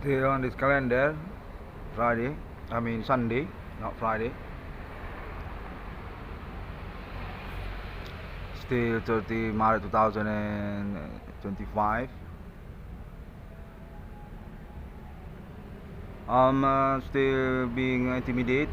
Stay on this calendar, Sunday, not Friday. Still 30 March 2025. I'm still being intimidated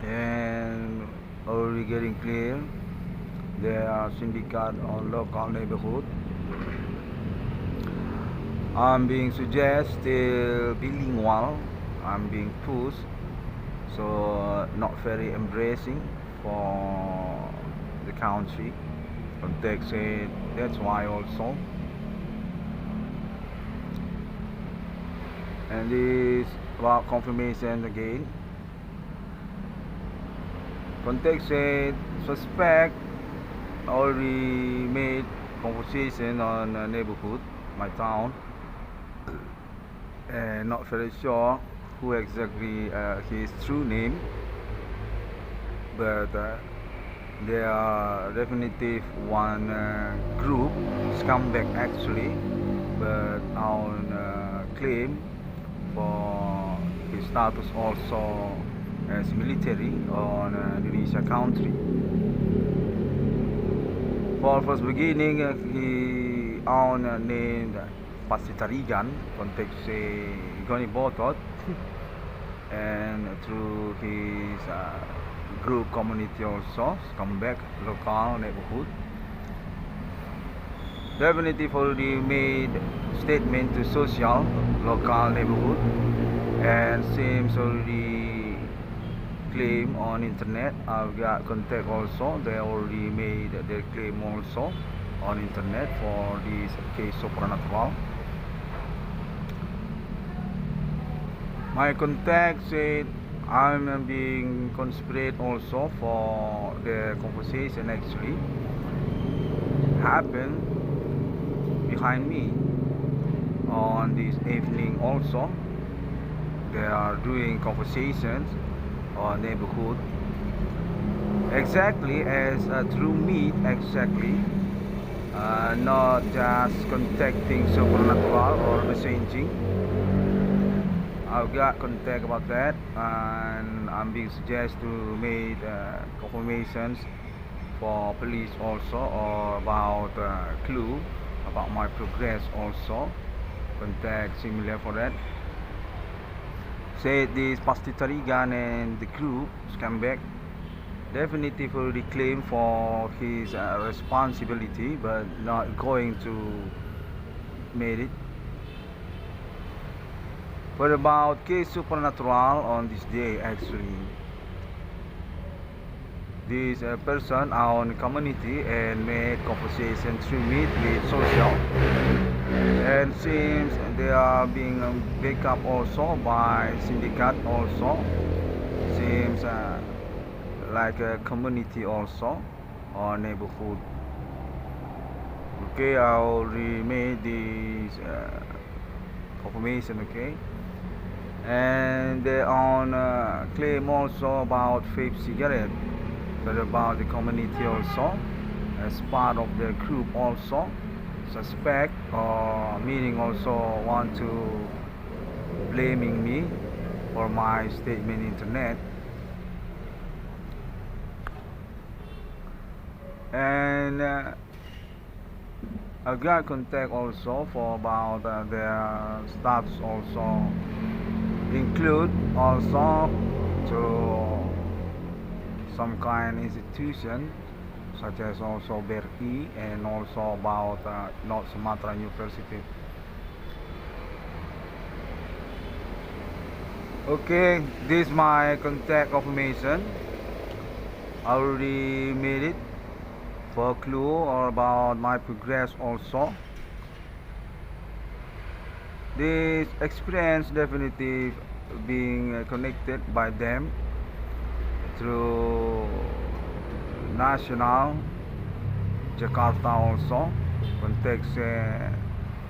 and already getting clear. There are syndicate on local neighborhood. I'm being suggested bilingual. I'm being pushed, so not very embracing for the country. Context said that's why also. And this about confirmation again. Context said suspect already made conversation on neighborhood, my town, and not very sure who exactly his true name, but there are definitive one group scumbag actually, but on claim for his status also as military on Indonesia country. For first beginning, he own named Pasitarigan, context say Goni Botot, and through his group community also, scumbag local neighborhood. Definitive already made statement to social local neighborhood and seems already claim on internet. I've got contact also. They already made their claim also on internet for this case supernatural. My contact said I'm being conspired also for the conversation actually happened behind me on this evening also. They are doing conversations on neighborhood exactly as a true meet exactly, not just contacting supernatural or messaging. I've got contact about that, and I'm being suggested to make confirmations for police also, or about clue about my progress also. Contact similar for that. Said this Pastitarigan and the crew scumbag definitively claim for his responsibility, but not going to make it. What about case supernatural on this day actually? This person own community and made conversation through meet with social, and seems they are being backed up also by syndicate also. Seems like a community also or neighborhood. Okay, I already made this confirmation. Okay. And they on claim also about vape cigarette, but about the community also as part of the group also suspect or meaning also want to blaming me for my statement internet. And I got contact also for about their status also include also to some kind institution such as also bri and also about North Sumatra University. Okay, this is my contact confirmation. I already made it for clue or about my progress also. This experience definitely being connected by them through national Jakarta also. Context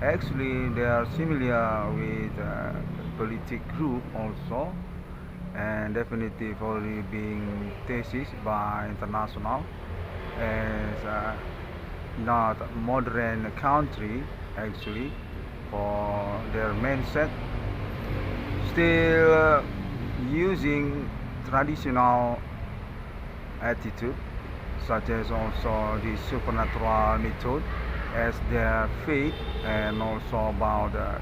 actually they are similar with politic group also, and definitely already being thesis by international as not modern country actually for their mindset still using traditional attitude, such as also the supernatural method as their faith, and also about the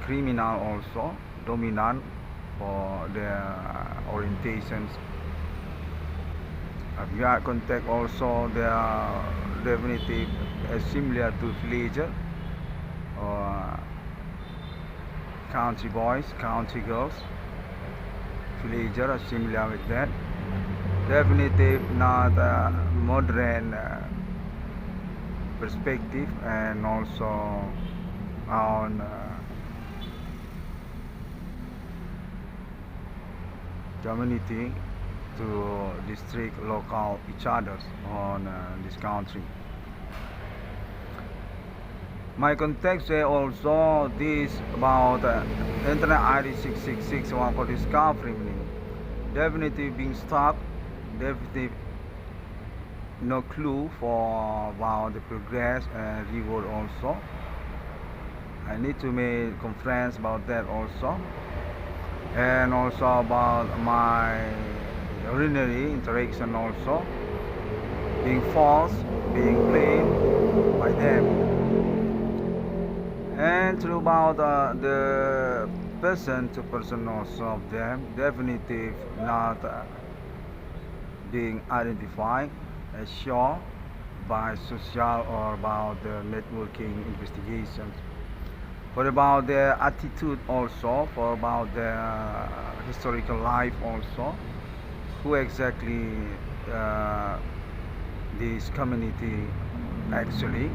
criminal also dominant for their orientations. We are contact also they are definitive similar to villager or country boys, country girls. Villager are similar with that. Definitive not modern perspective, and also on community to district local each others on this country. My context say also this about internet ID 666 one for discovering definitive being stuck, definitive no clue for about the progress and reward also. I need to make conference about that also, and also about my ordinary interaction also being false, being blamed by them, and through about the person to person also of them definitive not being identified as sure by social or about the networking investigations. For about their attitude also, for about their historical life also, who exactly this community actually,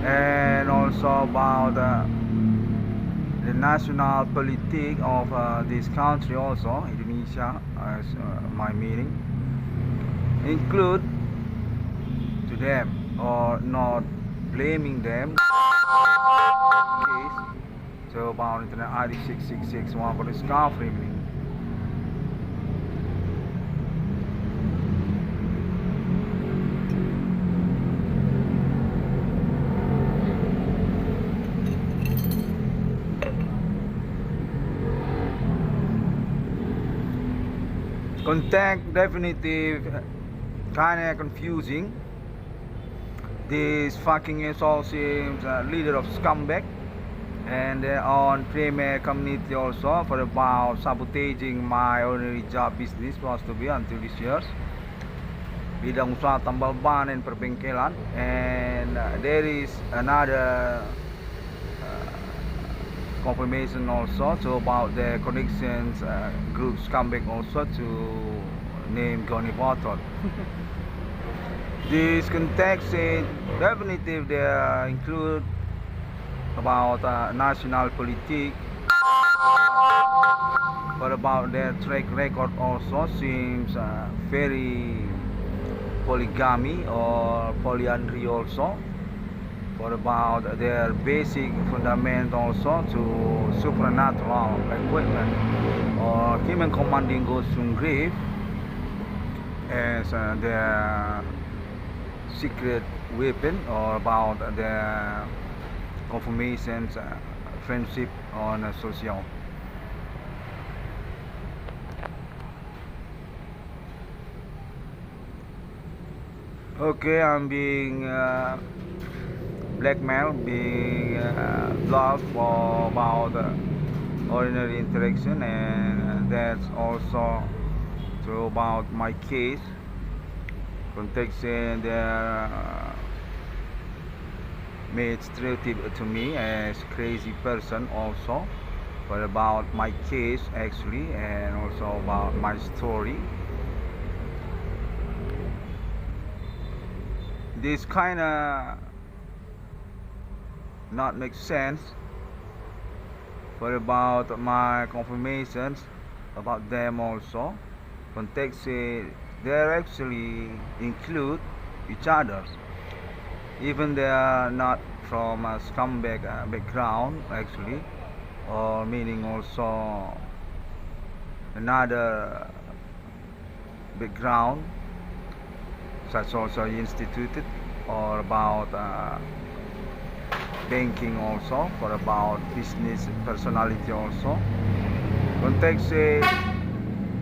and also about the national politics of this country also, Indonesia, as my meaning, include to them or not blaming them. So about internet ID 666 one for the scarf remaining. Contact definitive kinda confusing. This fucking asshole seems leader of scumbag, and on premier community also for about sabotaging my ordinary job business supposed to be until this year. Bidang usaha tambal ban and perbengkelan, and there is another confirmation also so about the connections group scumbag also to name Goni Bottle. This context is definitive they include about national politics, but about their track record also seems very polygamy or polyandry also, for about their basic fundament also to supernatural equipment or human commanding goes from grave as their secret weapon, or about their confirmations friendship on social. Okay, I'm being blackmailed, being blocked for about ordinary interaction, and that's also so about my case contexting their made stereotype to me as crazy person also, but about my case actually, and also about my story. This kinda not make sense, but about my confirmations about them also context they actually include each other, even they are not from a scumbag background actually, or meaning also another background such also instituted, or about banking also, for about business personality also. Context say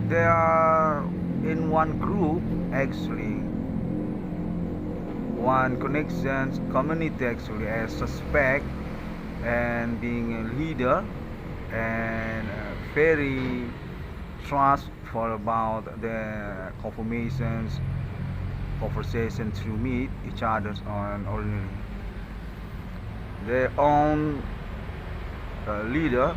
they are in one group actually, one connections community actually as suspect and being a leader and very trust for about the confirmations conversation to meet each other on ordinary their own leader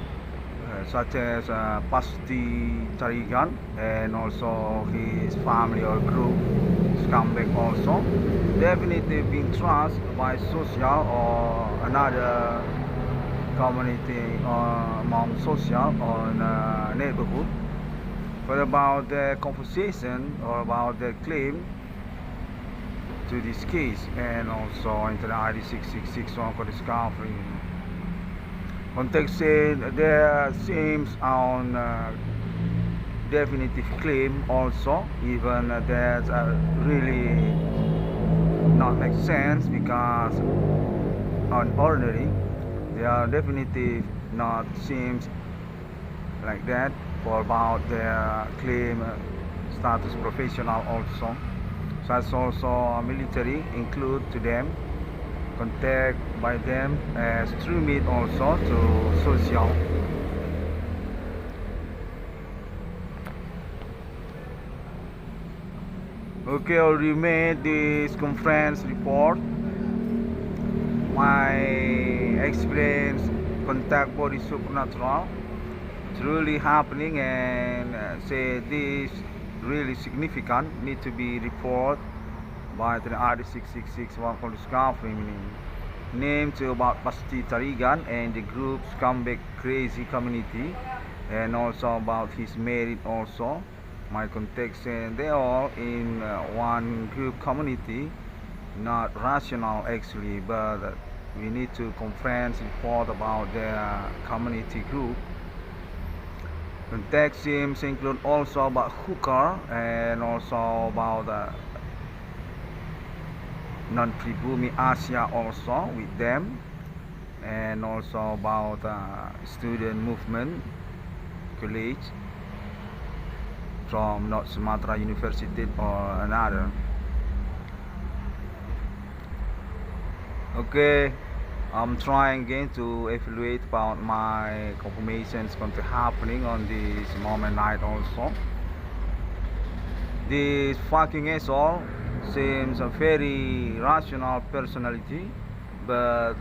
such as Pasti Tarigan and also his family or group scumbag also definitely being trust by social or another community among social or neighborhood but about the conversation or about the claim to this case and also Internet ID 666 on for discovery. Context said there seems on definitive claim also even that really not make sense because on ordinary they are definitive not seems like that for about their claim status professional also such also military include to them contact by them as true meet also to social. Okay, already made this conference report. My experience contact body supernatural truly happening and say this really significant need to be reported by the RD666 one for discovery name to about Pasti Tarigan and the group scumbag crazy community and also about his merit also my context and they all in one group community not rational actually but we need to conference report about their community group. Context seems include also about hooker and also about non-Pribumi Asia also with them and also about student movement college from North Sumatra University or another. Okay, I'm trying again to evaluate about my confirmations going to happening on this moment night also. This fucking asshole seems a very rational personality but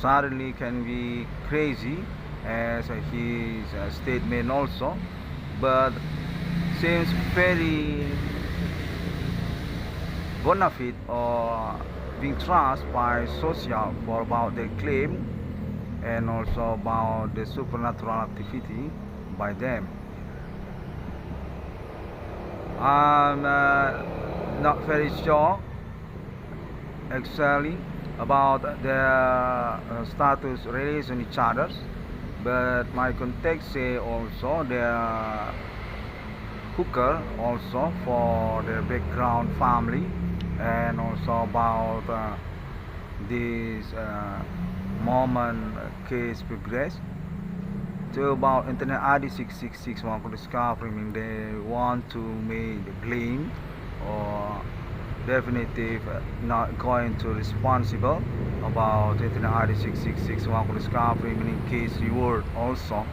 suddenly can be crazy as his statement also but seems very bona fide or being trusted by social for about their claim and also about the supernatural activity by them. I'm not very sure exactly about their status relation each other but my context say also their hooker also for their background family and also about this moment case progress to about Internet ID 666 one for discovery they want to make the blame or definitive not going to responsible about Internet ID 666 one for discovery meaning case reward also.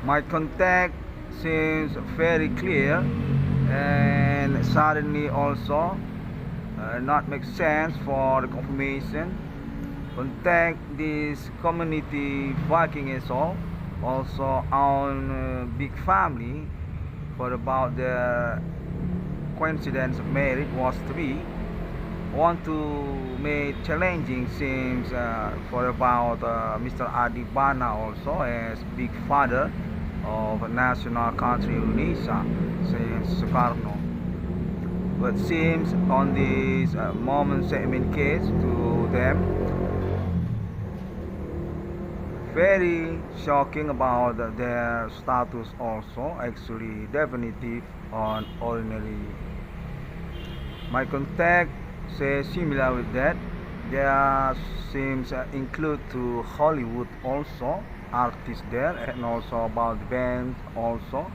My contact seems very clear and suddenly also not make sense for the confirmation. Contact this community Viking is all also on big family for about the coincidence of marriage was 3 want to make challenging seems for about Mr. Adibana also as big father of national country Indonesia, since Soekarno. But seems on this moment segment case to them very shocking about their status also actually definitive on ordinary. My contact says similar with that. There seems include to Hollywood also artists there, and also about bands also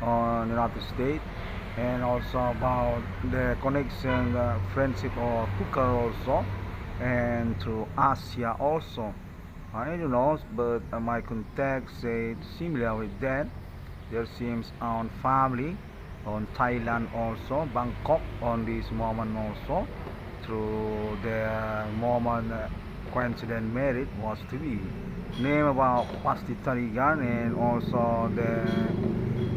on United States, and also about the connection friendship or hooker also, and to Asia also. I don't know, but my contact said similar with that. There seems on family on Thailand also, Bangkok on this moment also, through their moment coincident marriage was to be name about Pasti Tarigan, and also the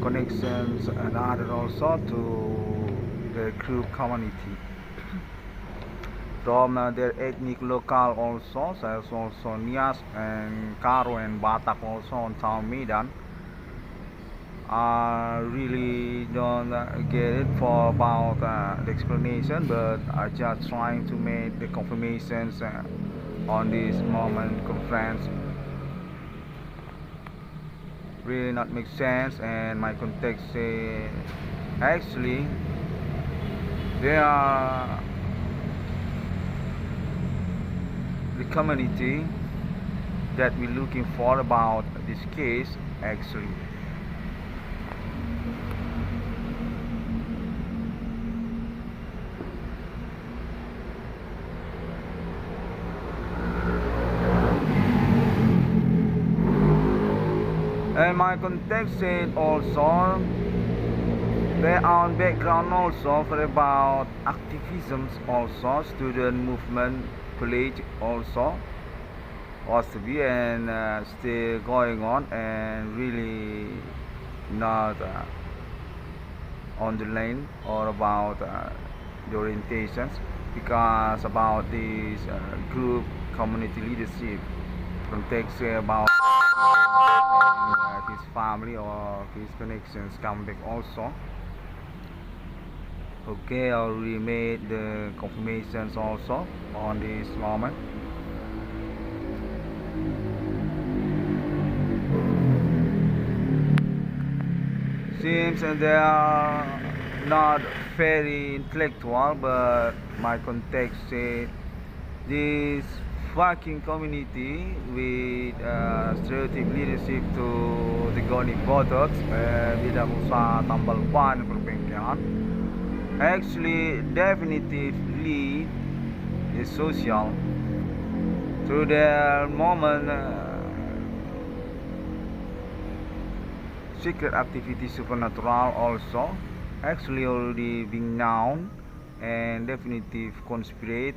connections and other also to the group community from their ethnic local also, such as also Nias and Karo and Batak also on town Medan. I really don't get it for about the explanation, but I just trying to make the confirmations on this moment conference. Really not make sense, and my context say actually they are the community that we're looking for about this case actually. And my context said also their own background also for about activisms also, student movement, college also was to be, and still going on, and really not on the lane or about the orientations, because about this group community leadership context about his family or his connections come back also. Okay, I already made the confirmations also on this moment. Seems they are not very intellectual, but my context said this fucking community with stereotype leadership to the Goni Botox tidak usah tambal ban perbengkelan actually definitively is social to their moment secret activity supernatural also actually already being known, and definitive conspirate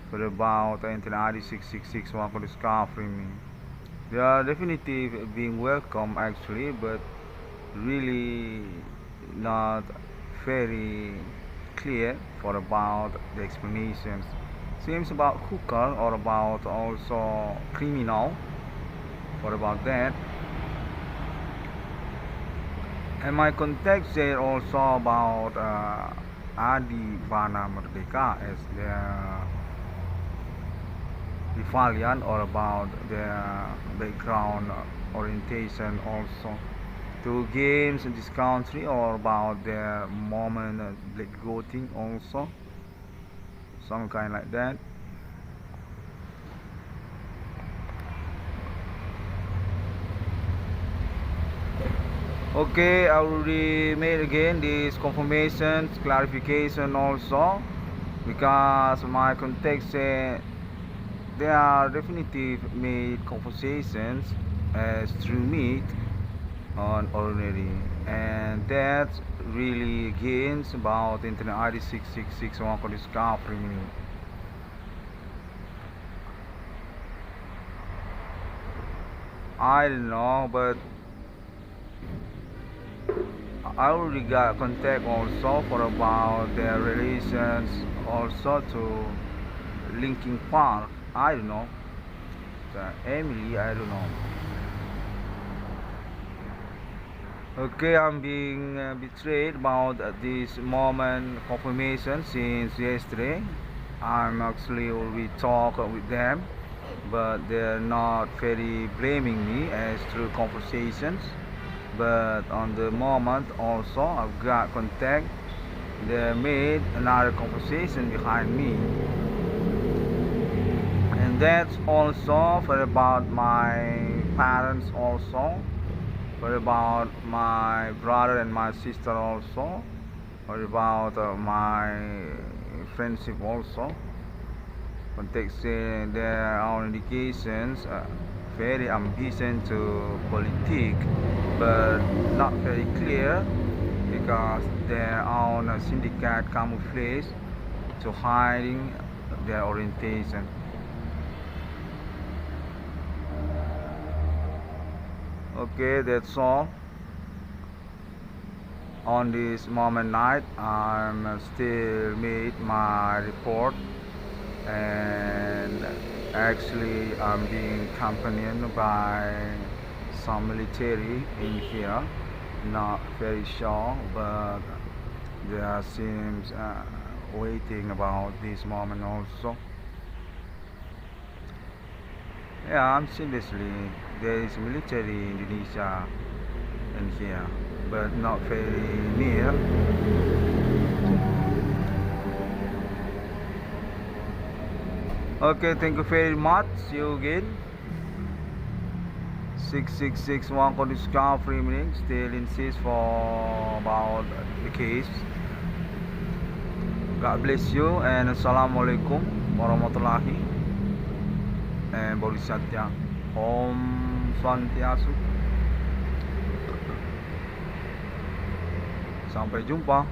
for about antenna 666 one for discovering. They are definitely being welcome actually, but really not very clear for about the explanations. Seems about hooker or about also criminal for about that. And my context there also about Adi Bana Merdeka as their Rivalian, or about their background orientation also to games in this country, or about their moment black voting also, some kind like that. Okay, I already made again this confirmation clarification also, because my context they are definitive made conversations as true meet on ordinary, and that really against about internet ID 666 one for discovery. I don't know, but I already got contact also for about their relations also to Linkin Park. I don't know. Emily, I don't know. Okay, I'm being betrayed about this moment confirmation since yesterday. I'm actually already talk with them, but they're not very blaming me as through conversations. But on the moment also, I've got contact. They made another conversation behind me, and that's also for about my parents also, for about my brother and my sister also, or about my friendship also. Contexting their own indications, very ambition to politics, but not very clear because their own syndicate camouflage to hiding their orientation. Okay, that's all. On this moment night, I'm still made my report, and actually I'm being accompanied by some military in here. Not very sure, but there seems waiting about this moment also. Yeah, I'm seriously. There is military Indonesia in here, but not very near. Okay, thank you very much. See you again. 6661 code discovery meaning still insist for about the case. God bless you and assalamualaikum warahmatullahi and bodhisattva. Om Swantiasu. Sampai jumpa.